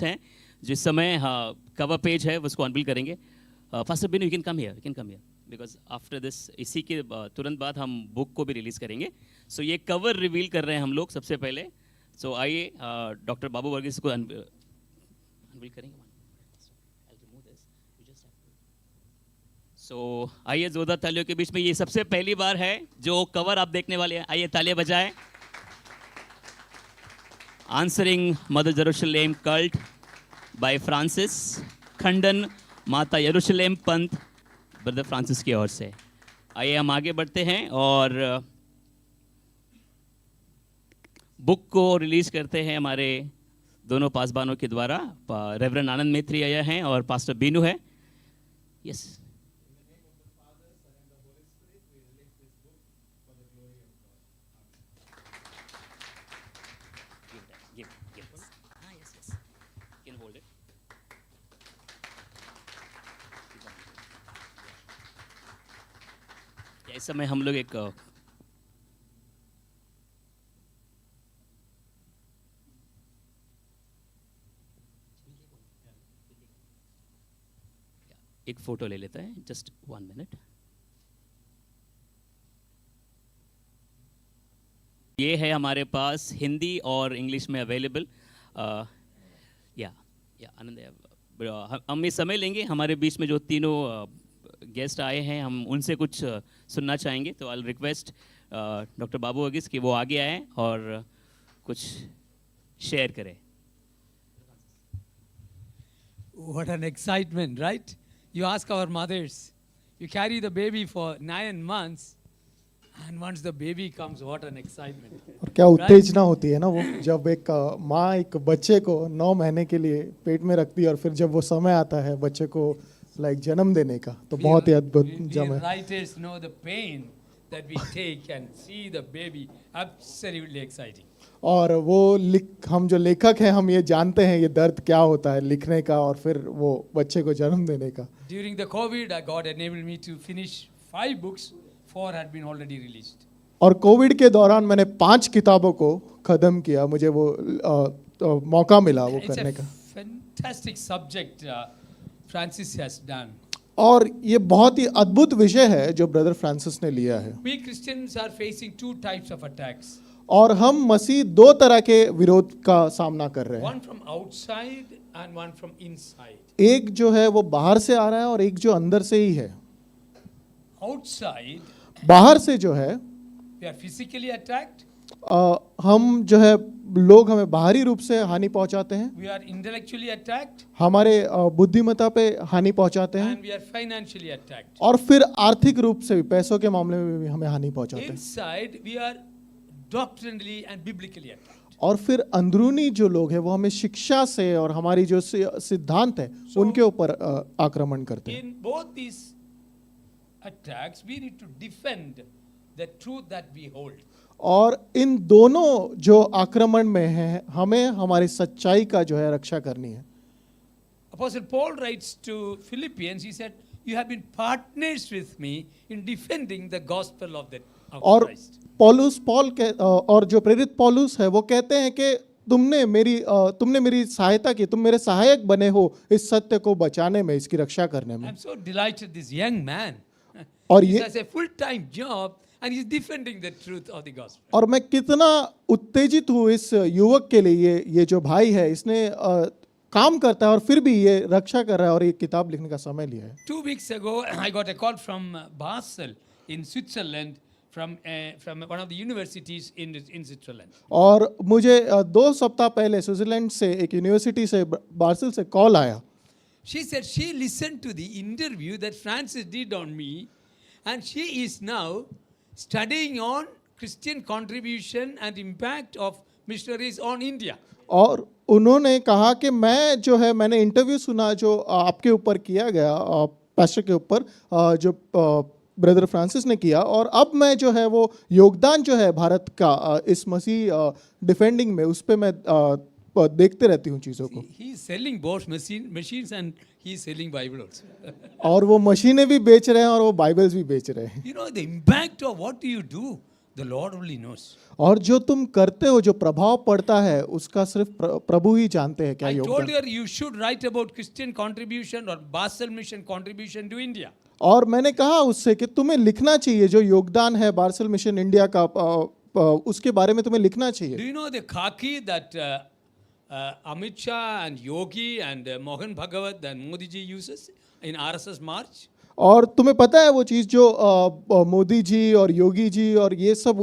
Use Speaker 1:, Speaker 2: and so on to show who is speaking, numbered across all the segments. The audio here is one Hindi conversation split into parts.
Speaker 1: हैं जो इस समय कवर पेज है उसको अनवील करेंगे. Faster bin, you can come here because after this इसी के तुरंत बाद हम बुक को भी रिलीज़ करेंगे. सो ये कवर रिवील कर रहे हैं हम लोग सबसे पहले. सो आइए डॉक्टर बाबू वर्गीस को अनवील करेंगे. सो आइए जोरदार तालियों के बीच में ये सबसे पहली बार है जो कवर आप देखने वाले हैं. आइए तालियां बजाएं. Answering mother Jerusalem cult bye Francis, खंडन माता यरूशलेम पंथ ब्रदर फ्रांसिस की ओर से. आइए हम आगे बढ़ते हैं और बुक को रिलीज करते हैं हमारे दोनों पासबानों के द्वारा. रेवरेंड आनंद मैत्री आया हैं और पास्टर बीनू है. यस. इस समय हम लोग एक फोटो ले लेते हैं. Just 1 minute. ये है हमारे पास हिंदी और इंग्लिश में अवेलेबल. या आनंद, हम ये समय लेंगे. हमारे बीच में जो तीनों गेस्ट आए हैं हम उनसे कुछ सुनना चाहेंगे. तो आई रिक्वेस्ट डॉक्टर बाबू वर्गीस कि वो आगे आए और कुछ शेयर करें.
Speaker 2: What an excitement, right? You ask our mothers, you carry the baby for 9 months and once the baby comes, what an excitement.
Speaker 3: और क्या उत्तेजना होती है ना वो जब एक माँ एक बच्चे को 9 महीने के लिए पेट में रखती है और फिर जब वो समय आता है बच्चे को जन्म देने का, तो बहुत ही अद्भुत जम है.
Speaker 2: Writers know the pain that we take and see the baby. Absolutely exciting.
Speaker 3: और वो हम जो लेखक हैं हम ये जानते हैं ये दर्द क्या होता है लिखने का और फिर वो बच्चे को जन्म देने का.
Speaker 2: During the COVID, God enabled me to finish 5 books. 4 had been already released.
Speaker 3: और कोविड के दौरान मैंने 5 किताबों को खत्म किया. मुझे वो मौका मिला वो करने का.
Speaker 2: Fantastic subject Francis has done.
Speaker 3: और ये बहुत ही अद्भुत विषय है जो ब्रदर फ्रांसिस ने लिया है.
Speaker 2: We Christians are facing 2 types of attacks.
Speaker 3: और हम मसीह 2 तरह के विरोध का सामना कर रहे हैं.
Speaker 2: One from outside and one from inside.
Speaker 3: एक जो है वो बाहर से आ रहा है और एक जो अंदर से ही है.
Speaker 2: Outside,
Speaker 3: बाहर से जो है
Speaker 2: we are physically attacked.
Speaker 3: हम जो है लोग हमें बाहरी रूप से हानि पहुंचाते हैं.
Speaker 2: We are intellectually attacked.
Speaker 3: हमारे बुद्धिमत्ता पे हानि पहुंचाते हैं.
Speaker 2: And we are financially attacked.
Speaker 3: और फिर आर्थिक रूप से भी पैसों के मामले में भी हमें हानि पहुंचाते हैं.
Speaker 2: Inside, we are doctrinally and biblically attacked.
Speaker 3: और फिर अंदरूनी जो लोग हैं वो हमें शिक्षा से और हमारी जो सिद्धांत है उनके ऊपर आक्रमण करते हैं.
Speaker 2: In both these attacks, we need to defend the truth that we hold.
Speaker 3: और इन दोनों जो आक्रमण में हैं हमें हमारी सच्चाई का जो है रक्षा करनी है.
Speaker 2: Apostle Paul writes to Philippians, he said, you have been partners with me in defending the gospel of
Speaker 3: और
Speaker 2: Christ.
Speaker 3: और जो प्रेरित पौलुस है वो कहते हैं कि तुमने मेरी सहायता की, तुम मेरे सहायक बने हो इस सत्य को बचाने में, इसकी रक्षा करने में.
Speaker 2: I'm so delighted this young man.
Speaker 3: और
Speaker 2: He
Speaker 3: ये
Speaker 2: has a full-time job and he's defending the truth of the gospel.
Speaker 3: और मैं कितना उत्तेजित हूँ इस युवक के लिए. ये जो भाई है इसने काम करता है और फिर भी ये रक्षा कर रहा है और ये किताब लिखने का समय लिया है.
Speaker 2: 2 weeks ago, I got a call from Basel in Switzerland from one of the universities in Switzerland.
Speaker 3: और मुझे 2 सप्ताह पहले स्विट्जरलैंड से एक यूनिवर्सिटी से बार्सिल से कॉल आया.
Speaker 2: She said she listened to the interview that Francis did on me and she is now studying on Christian contribution and impact of missionaries on India.
Speaker 3: और उन्होंने कहा कि मैंने इंटरव्यू सुना जो आपके ऊपर किया गया पास्टर के ऊपर जो ब्रदर फ्रांसिस ने किया, और अब मैं जो है वो योगदान जो है भारत का इस मसीह डिफेंडिंग में उस पे मैं देखते रहती हूँ चीज़ों को.
Speaker 2: He is selling both machines and he is selling Bible also.
Speaker 3: और वो मशीनें भी बेच रहे हैं और वो बाइबल्स भी बेच रहे हैं.
Speaker 2: You know the impact of what do you do? the Lord only knows.
Speaker 3: और जो तुम करते हो, जो प्रभाव पड़ता है, उसका सिर्फ प्रभु ही जानते हैं क्या
Speaker 2: I told
Speaker 3: योगदान।
Speaker 2: her you should write about Christian contribution or Basel mission contribution to India.
Speaker 3: और मैंने कहा उससे कि तुम्हें लिखना चाहिए जो योगदान है बार्सल मिशन इंडिया का, उसके बारे में तुम्हें लिखना
Speaker 2: Do
Speaker 3: चाहिए।
Speaker 2: you know the khaki that Amit Shah and Yogi and Mohan Bhagavat and Modi ji uses in RSS march?
Speaker 3: और तुम्हें पता है वो चीज़ जो मोदी जी और योगी जी और ये सब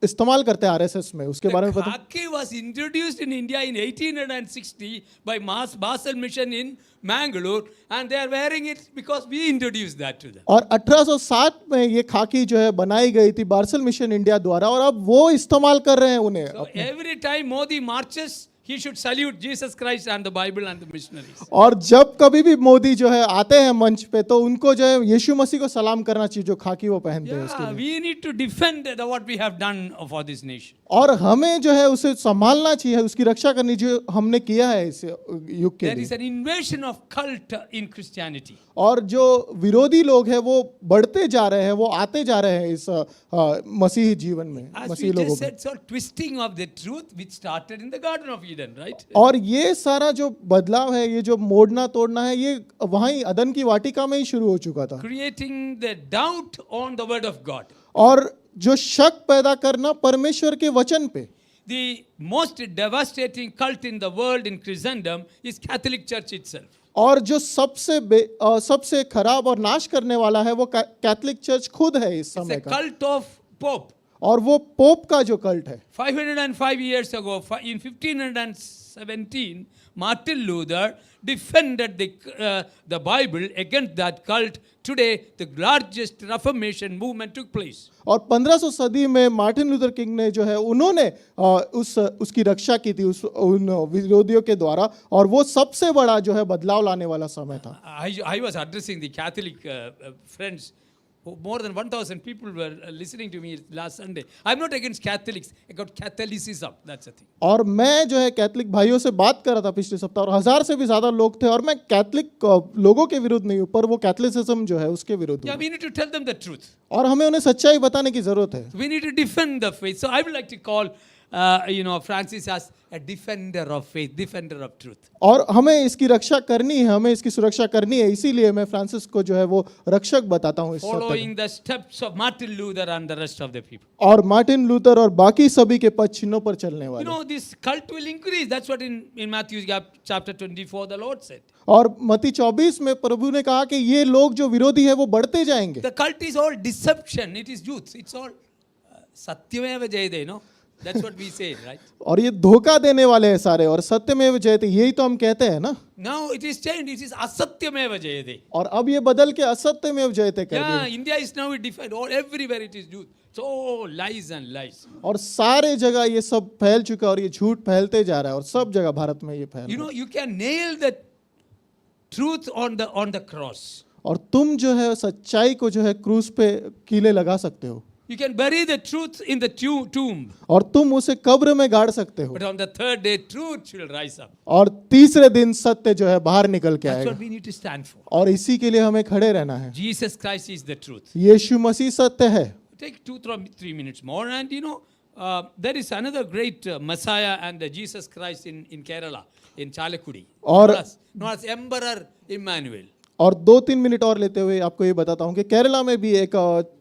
Speaker 3: इस्तेमाल करते हैं आरएसएस में, उसके बारे में
Speaker 2: The
Speaker 3: पता?
Speaker 2: khaki was introduced in India in 1860 by Basel mission in Mangalore, and they are wearing it because we introduced that to them.
Speaker 3: और 1860 में ये खाकी जो है बनाई गई थी बार्सल मिशन इंडिया द्वारा, और अब वो इस्तेमाल कर रहे हैं उन्हें।
Speaker 2: So every time Modi marches, he should salute Jesus Christ and the Bible and the missionaries.
Speaker 3: और जब कभी भी मोदी जो है आते हैं मंच पे, तो उनको जो है यीशु मसीह को सलाम करना चाहिए जो खाकी वो पहनते हैं उसके
Speaker 2: Yeah,
Speaker 3: लिए।
Speaker 2: we need to defend what we have done for this nation.
Speaker 3: और हमें जो है उसे संभालना चाहिए, उसकी रक्षा करनी जो हमने किया है इस युग के
Speaker 2: There
Speaker 3: लिए।
Speaker 2: is an invasion of cult in Christianity.
Speaker 3: और जो विरोधी लोग हैं वो बढ़ते जा रहे हैं, वो आते जा रहे हैं इस मसीही जीवन में,
Speaker 2: As
Speaker 3: मसीही
Speaker 2: we
Speaker 3: लोगों
Speaker 2: just
Speaker 3: में।
Speaker 2: said, so twisting of the truth which started in the Garden of Eden, right?
Speaker 3: और ये सारा जो बदलाव है, ये जो मोड़ना तोड़ना है, ये वहीं अदन की वाटिका में ही शुरू हो चुका था।
Speaker 2: Creating the doubt on the word of God.
Speaker 3: और जो शक पैदा करना परमेश्वर के वचन पे।
Speaker 2: The most devastating cult in the world in Christendom is Catholic Church itself.
Speaker 3: और जो सबसे खराब और नाश करने वाला है वो कैथोलिक चर्च खुद है इस
Speaker 2: It's
Speaker 3: समय
Speaker 2: a
Speaker 3: का।
Speaker 2: cult of Pope.
Speaker 3: और वो पोप का जो कल्ट है,
Speaker 2: 505 years ago, in 1517, Martin Luther defended the Bible against that cult. Today, the largest Reformation movement took place.
Speaker 3: और 1500 सदी में मार्टिन लूथर किंग ने जो है उन्होंने उसकी रक्षा की थी उन विरोधियों के द्वारा, और वो सबसे बड़ा जो है बदलाव लाने वाला समय था।
Speaker 2: I was addressing the Catholic friends. More than 1,000 people were listening to me last Sunday. I'm not against Catholics. I got Catholicism. That's the thing.
Speaker 3: और मैं जो है कैथलिक भाइयों से बात कर रहा था पिछले सप्ताह, और 1000 से भी ज़्यादा लोग थे, और मैं कैथलिक लोगों के विरुद्ध नहीं हूँ, पर वो कैथलिसिज्म जो है उसके विरुद्ध
Speaker 2: Yeah,
Speaker 3: हूँ।
Speaker 2: we need to tell them the truth.
Speaker 3: और हमें उन्हें सच्चाई बताने की ज़रूरत है।
Speaker 2: We need to defend the faith. So I would like to call, Francis as a defender of faith, defender of truth.
Speaker 3: और हमें इसकी रक्षा करनी है, हमें इसकी सुरक्षा करनी है, इसीलिए मैं फ्रांसिस को जो है वो रक्षक बताता हूँ इस सत्य
Speaker 2: Following the steps of Martin Luther and the rest of the people.
Speaker 3: और मार्टिन लूथर और बाकी सभी के पद चिन्हों पर चलने
Speaker 2: You
Speaker 3: वाले।
Speaker 2: know, this cult will increase. That's what in Matthew chapter 24 the Lord said.
Speaker 3: और मत्ती 24 में प्रभु ने कहा कि ये लोग जो विरोधी है वो बढ़ते जाएंगे।
Speaker 2: The cult is all deception. It is youth. It's all satyameva jayade, no? That's what we say, right?
Speaker 3: और ये धोखा देने वाले हैं सारे, और सत्यमेव जयते, यही तो हम कहते हैं ना।
Speaker 2: Now it is changed. It is asatyameva jayade.
Speaker 3: और अब ये बदल के असत्यमेव जयते कर
Speaker 2: Yeah,
Speaker 3: दिया,
Speaker 2: India is now defined. All everywhere it is youth. So lies and lies.
Speaker 3: और सारे जगह ये सब फैल चुका है, और ये झूठ फैलते जा रहा है, और सब जगह भारत में ये फैल
Speaker 2: You
Speaker 3: रहा
Speaker 2: know,
Speaker 3: है।
Speaker 2: you can nail the truth on the cross.
Speaker 3: और तुम जो है सच्चाई को जो है क्रूस पे कीले लगा सकते हो,
Speaker 2: You can bury the truth in the tomb.
Speaker 3: और तुम उसे कब्र में गाड़ सकते हो,
Speaker 2: But on the third day, truth will rise up.
Speaker 3: और तीसरे दिन सत्य जो है बाहर निकल के
Speaker 2: That's
Speaker 3: आएगा,
Speaker 2: what we need to stand for.
Speaker 3: और इसी के लिए हमें खड़े रहना है।
Speaker 2: Jesus Christ is the truth.
Speaker 3: यीशु मसीह सत्य है।
Speaker 2: Take 2-3 minutes more, and there is another great Messiah and Jesus Christ in Kerala, in Chalakudi.
Speaker 3: और
Speaker 2: known as Emperor Emmanuel.
Speaker 3: और 2-3 मिनट और लेते हुए आपको ये बताता हूँ कि केरला में भी एक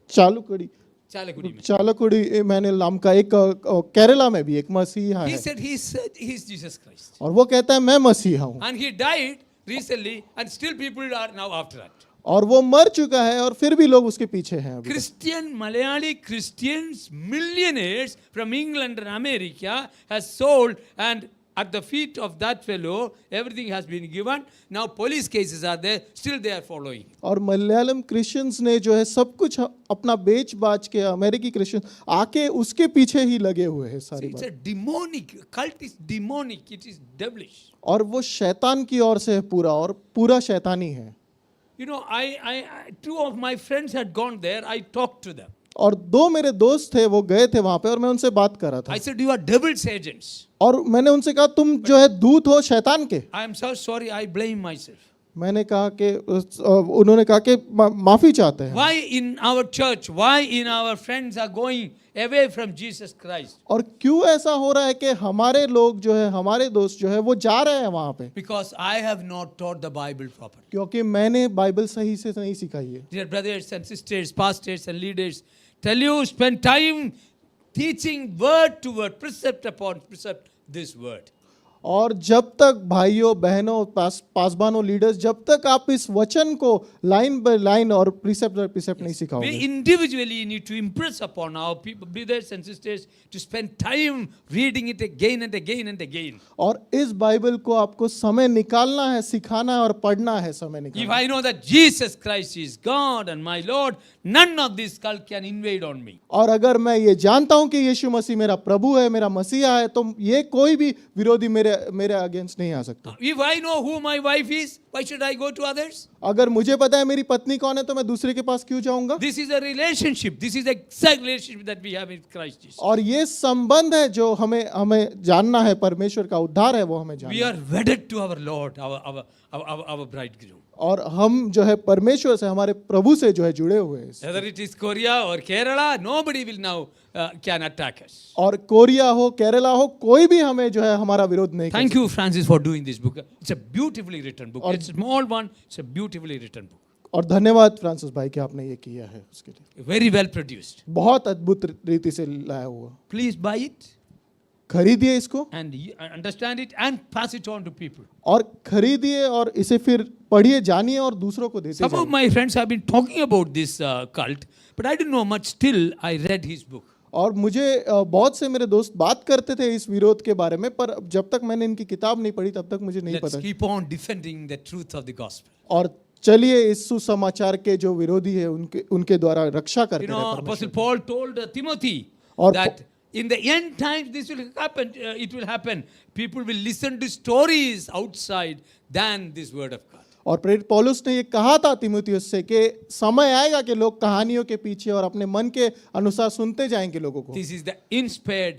Speaker 2: Chalakudi.
Speaker 3: चालकुड़ी इमैनुएल नाम का एक केरला में भी एक मसीहा
Speaker 2: He
Speaker 3: है,
Speaker 2: said he's Jesus Christ.
Speaker 3: और वो कहता है मैं मसीहा हूँ,
Speaker 2: And he died recently, and still people are now after that.
Speaker 3: और वो मर चुका है, और फिर भी लोग उसके पीछे हैं अभी।
Speaker 2: Christian, Malayali Christians, millionaires from England and America has sold, and at the feet of that fellow, everything has been given. Now police cases are there, still they are following.
Speaker 3: और मलयालम क्रिश्चियंस ने जो है सब कुछ अपना बेच बाच के, अमेरिकी क्रिश्चियन आके उसके पीछे ही लगे हुए हैं
Speaker 2: See,
Speaker 3: सारी
Speaker 2: it's
Speaker 3: बात।
Speaker 2: a demonic, cult is demonic, it is devilish.
Speaker 3: और वो शैतान की ओर से है पूरा, और पूरा शैतानी है।
Speaker 2: You know, two of my friends had gone there, I talked to them.
Speaker 3: और 2 मेरे दोस्त थे, वो गए थे वहां पे, और मैं उनसे बात कर रहा था,
Speaker 2: I said, you are devil's agents.
Speaker 3: और मैंने उनसे कहा तुम जो है दूत हो शैतान के।
Speaker 2: I am so sorry, I blame myself.
Speaker 3: मैंने कहा कि उन्होंने कहा कि माफ़ी चाहते हैं।
Speaker 2: Why in our church, why in our friends are going away from Jesus Christ?
Speaker 3: और क्यों ऐसा हो रहा है कि हमारे लोग जो है, हमारे दोस्त जो है वो जा रहे हैं वहाँ पे?
Speaker 2: Because I have not taught the Bible properly.
Speaker 3: क्योंकि मैंने बाइबल सही से नहीं सिखाई है।
Speaker 2: Dear brothers and sisters, pastors and leaders, tell you spend time teaching word to word, precept upon precept, this word.
Speaker 3: और जब तक भाइयों बहनों पासबानों लीडर्स, जब तक आप इस वचन को लाइन बाय लाइन और प्रीसेप्ट बाय प्रीसेप्ट नहीं
Speaker 2: We
Speaker 3: सिखाओगे,
Speaker 2: individually need to impress upon our people, brothers and sisters, to spend time reading it again and again and again.
Speaker 3: और इस बाइबल को आपको समय निकालना है, सिखाना है और पढ़ना है, समय
Speaker 2: If
Speaker 3: निकालना।
Speaker 2: I know that Jesus Christ is God and my Lord, none of this cult can invade on me.
Speaker 3: और अगर मैं ये जानता हूं कि यीशु मसीह मेरा प्रभु है, मेरा मसीहा है, तो ये कोई भी विरोधी मेरे अगेंस्ट नहीं आ सकता।
Speaker 2: If I know who my wife is, why should I go to others?
Speaker 3: अगर मुझे पता है मेरी पत्नी कौन है, तो मैं दूसरे के पास क्यों जाऊंगा?
Speaker 2: This is a relationship. This is the exact relationship that we have with Christ Jesus.
Speaker 3: और ये संबंध है जो हमें जानना है, परमेश्वर का उद्धार है वो हमें जानना
Speaker 2: We
Speaker 3: है।
Speaker 2: are wedded to our Lord, our bridegroom.
Speaker 3: और हम जो है परमेश्वर से, हमारे प्रभु से जो है जुड़े हुए हैं।
Speaker 2: Whether it is Korea or Kerala, nobody will now can attack us.
Speaker 3: और कोरिया हो, केरला हो, कोई भी हमें जो है हमारा विरोध नहीं कर
Speaker 2: Thank you, Francis, for doing this book. It's a beautifully written book.
Speaker 3: Or-
Speaker 2: It's a small one. It's a beautifully written book.
Speaker 3: सकता। और धन्यवाद फ्रांसिस भाई कि आपने ये किया है उसके लिए।
Speaker 2: Very well produced.
Speaker 3: बहुत अद्भुत रीति से लाया हुआ।
Speaker 2: Please buy it
Speaker 3: खरीदिए इसको
Speaker 2: and understand it and pass it on to people.
Speaker 3: और खरीदिए और इसे फिर पढ़िए, जानिए और दूसरों को देते
Speaker 2: Some of
Speaker 3: जाइए।
Speaker 2: my friends have been talking about this cult, but I didn't know much till I read his book.
Speaker 3: और मुझे बहुत से मेरे दोस्त बात करते थे इस विरोध के बारे में, पर जब तक मैंने इनकी किताब नहीं पढ़ी तब तक मुझे नहीं
Speaker 2: Let's
Speaker 3: पता।
Speaker 2: keep on defending the truth of the gospel.
Speaker 3: और चलिए इस सुसमाचार के जो विरोधी है उनके द्वारा रक्षा
Speaker 2: You
Speaker 3: करते
Speaker 2: know,
Speaker 3: रहे
Speaker 2: Apostle
Speaker 3: परमेश्वर।
Speaker 2: Paul told Timothy
Speaker 3: Or-
Speaker 2: that in the end times this will happen. It will happen. People will listen to stories outside than this word of God.
Speaker 3: और प्रेरित पौलुस ने ये कहा था तीमुथियुस से कि समय आएगा कि लोग कहानियों के पीछे और अपने मन के अनुसार सुनते जाएंगे लोगों को।
Speaker 2: This is the inspired,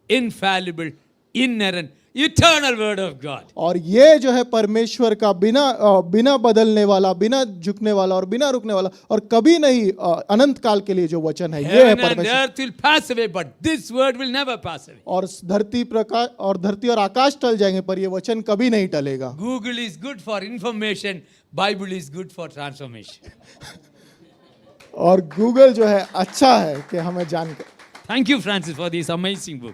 Speaker 2: infallible, inerrant, eternal word of God.
Speaker 3: और ये जो है परमेश्वर का बिना बदलने वाला, बिना झुकने वाला और बिना रुकने वाला और कभी नहीं अनंत काल के लिए जो वचन है, ये है
Speaker 2: Heaven and
Speaker 3: परमेश्वर।
Speaker 2: earth will pass away, but this word will never pass away.
Speaker 3: और धरती और आकाश टल जाएंगे, पर ये वचन कभी नहीं टलेगा।
Speaker 2: Google is good for information. Bible is good for transformation.
Speaker 3: और गूगल जो है अच्छा है कि हमें जान।
Speaker 2: Thank you, Francis, for this amazing book.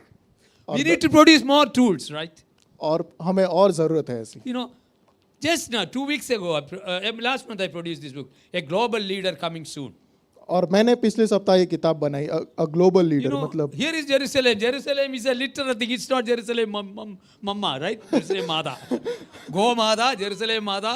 Speaker 3: Or
Speaker 2: We
Speaker 3: the-
Speaker 2: need to produce more tools, right?
Speaker 3: और हमें और जरूरत है ऐसी।
Speaker 2: You know, just now, 2 weeks ago, last month I produced this book, A Global Leader Coming Soon.
Speaker 3: और मैंने पिछले सप्ताह ये किताब बनाई, a global
Speaker 2: You
Speaker 3: leader,
Speaker 2: know,
Speaker 3: मतलब
Speaker 2: here is Jerusalem. Jerusalem is a literal thing. It's not Jerusalem Mama, right? Jerusalem Mada. Go Mada, Jerusalem Mada.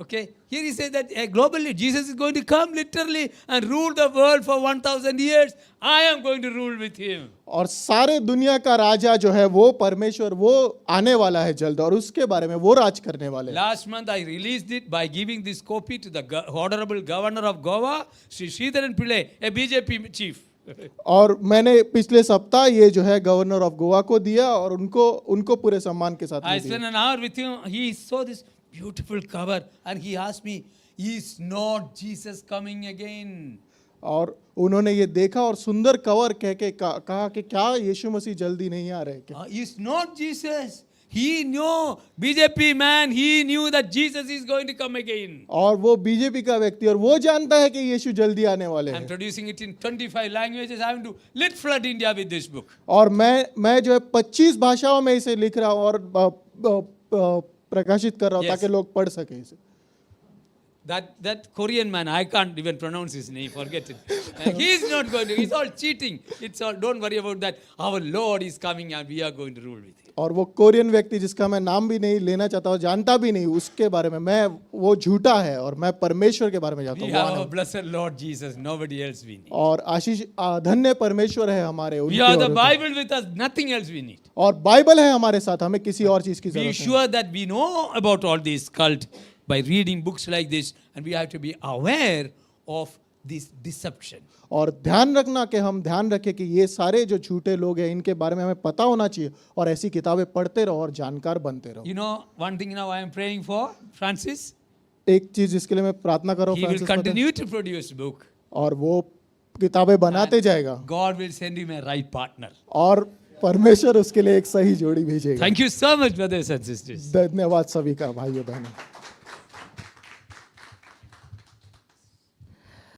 Speaker 2: Okay. Here he says that a global leader, Jesus is going to come literally and rule the world for 1,000 years. I am going to rule with him.
Speaker 3: और सारे दुनिया का राजा जो है वो परमेश्वर, वो आने वाला है जल्द और उसके बारे में वो राज करने वाले हैं।
Speaker 2: Last month I released it by giving this copy to the Honorable Governor of Goa, Sri Sridharan Pillai, a BJP chief.
Speaker 3: और मैंने पिछले सप्ताह ये जो है गवर्नर ऑफ गोवा को दिया और उनको पूरे सम्मान के साथ
Speaker 2: I
Speaker 3: ये दिया।
Speaker 2: spent an hour with him. He saw this beautiful cover and he asked me, is not Jesus coming again?
Speaker 3: और उन्होंने ये देखा और सुंदर कवर कह के कहा कि क्या यीशु मसीह जल्दी नहीं आ रहे क्या?
Speaker 2: Is not Jesus. He knew, BJP man, he knew that Jesus is going to come again.
Speaker 3: और वो बीजेपी का व्यक्ति और वो जानता है कि यीशु जल्दी आने वाले
Speaker 2: I'm
Speaker 3: हैं।
Speaker 2: producing it in 25 languages. I am to let flood India with this book.
Speaker 3: और मैं जो है 25 भाषाओं में इसे लिख रहा हूँ और प्रकाशित कर रहा हूँ
Speaker 2: Yes.
Speaker 3: ताकि लोग पढ़ सके इसे।
Speaker 2: That Korean man, I can't even pronounce his name, forget it. He's not going to, he's all cheating. It's all, don't worry about that. Our Lord is coming and we are going to rule with him.
Speaker 3: और वो कोरियन व्यक्ति जिसका मैं नाम भी नहीं लेना चाहता हूँ, जानता भी नहीं उसके बारे में, वो झूठा है और मैं परमेश्वर के बारे में जानता
Speaker 2: We
Speaker 3: हूँ, वो
Speaker 2: have
Speaker 3: आने
Speaker 2: our blessed Lord Jesus, nobody else we need.
Speaker 3: और आशीष धन्य परमेश्वर है हमारे
Speaker 2: We
Speaker 3: उनके
Speaker 2: have the
Speaker 3: और-
Speaker 2: Bible with us, nothing else we need.
Speaker 3: और बाइबल है हमारे साथ, हमें किसी और चीज की
Speaker 2: Be
Speaker 3: जरूरत नहीं।
Speaker 2: sure that we know about all these cult by reading books like this, and we have to be aware of this deception.
Speaker 3: और ध्यान रखना कि हम ध्यान रखें कि ये सारे जो झूठे लोग हैं इनके बारे में हमें पता होना चाहिए और ऐसी किताबें पढ़ते रहो और जानकार बनते रहो।
Speaker 2: You know, one thing now I am praying for Francis.
Speaker 3: एक चीज जिसके लिए मैं प्रार्थना कर रहा हूँ
Speaker 2: He will
Speaker 3: Francis Patel,
Speaker 2: continue to produce book.
Speaker 3: और वो किताबें बनाते जाएगा
Speaker 2: God will send him a right partner.
Speaker 3: और परमेश्वर उसके लिए एक सही जोड़ी भेजेगा।
Speaker 2: Thank you so much, brothers and sisters.
Speaker 3: धन्यवाद सभी का भाइयों बहनों।